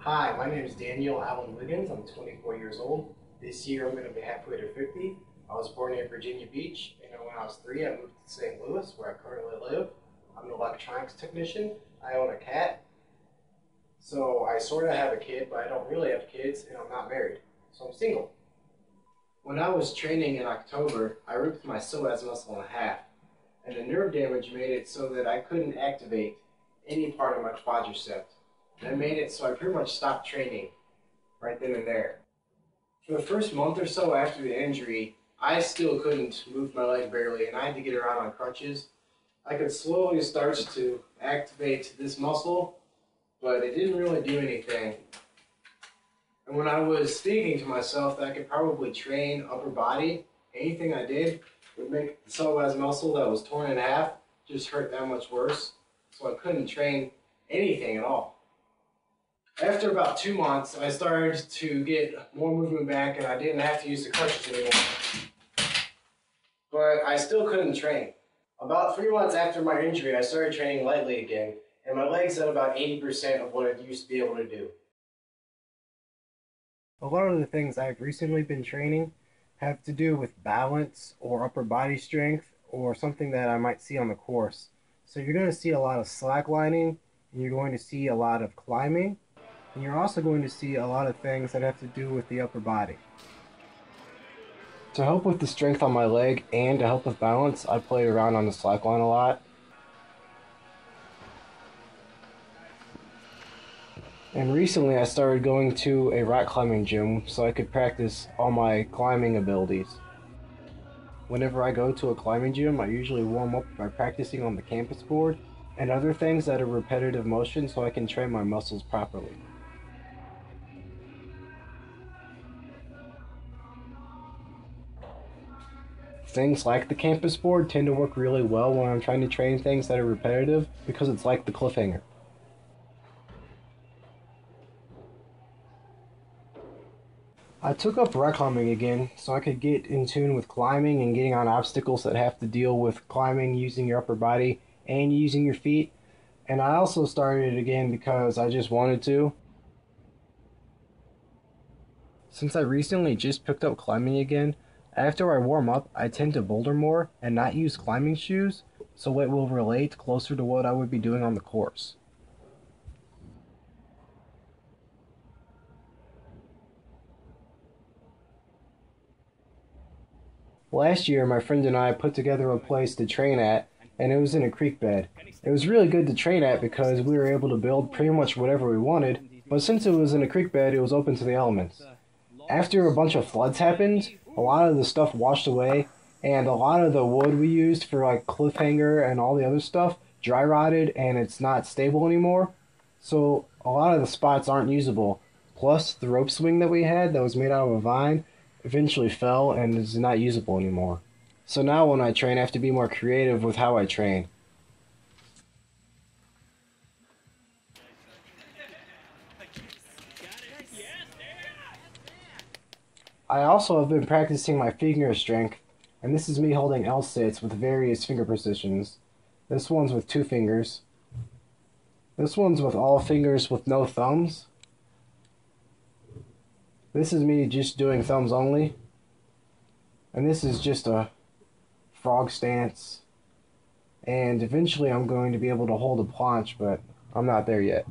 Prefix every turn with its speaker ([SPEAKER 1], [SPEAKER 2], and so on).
[SPEAKER 1] Hi, my name is Daniel Allen Wiggins. I'm 24 years old. This year I'm going to be halfway to 50. I was born in Virginia Beach, and when I was 3, I moved to St. Louis, where I currently live. I'm an electronics technician. I own a cat. So I sort of have a kid, but I don't really have kids, and I'm not married. So I'm single. When I was training in October, I ripped my psoas muscle in half, and the nerve damage made it so that I couldn't activate any part of my quadricep. That made it so I pretty much stopped training right then and there. For the first month or so after the injury, I still couldn't move my leg barely, and I had to get around on crutches. I could slowly start to activate this muscle, but it didn't really do anything. And when I was thinking to myself that I could probably train upper body, anything I did would make the psoas muscle that was torn in half just hurt that much worse. So I couldn't train anything at all. After about 2 months, I started to get more movement back, and I didn't have to use the crutches anymore. But I still couldn't train. About 3 months after my injury, I started training lightly again, and my legs at about 80% of what I used to be able to do. A lot of the things I've recently been training have to do with balance or upper body strength or something that I might see on the course. So you're going to see a lot of slacklining, and you're going to see a lot of climbing. And you're also going to see a lot of things that have to do with the upper body. To help with the strength on my leg and to help with balance, I played around on the slackline a lot. And recently I started going to a rock climbing gym so I could practice all my climbing abilities. Whenever I go to a climbing gym, I usually warm up by practicing on the campus board and other things that are repetitive motion so I can train my muscles properly. Things like the campus board tend to work really well when I'm trying to train things that are repetitive because it's like the cliffhanger. I took up rock climbing again so I could get in tune with climbing and getting on obstacles that have to deal with climbing using your upper body and using your feet. And I also started it again because I just wanted to. Since I recently just picked up climbing again, after I warm up, I tend to boulder more and not use climbing shoes, so it will relate closer to what I would be doing on the course. Last year, my friend and I put together a place to train at, and it was in a creek bed. It was really good to train at because we were able to build pretty much whatever we wanted, but since it was in a creek bed, it was open to the elements. After a bunch of floods happened, a lot of the stuff washed away, and a lot of the wood we used for like cliffhanger and all the other stuff dry rotted and it's not stable anymore. So a lot of the spots aren't usable. Plus the rope swing that we had that was made out of a vine eventually fell and is not usable anymore. So now when I train, I have to be more creative with how I train. I also have been practicing my finger strength, and this is me holding L-sits with various finger positions. This one's with 2 fingers. This one's with all fingers with no thumbs. This is me just doing thumbs only. And this is just a frog stance. And eventually I'm going to be able to hold a planche, but I'm not there yet.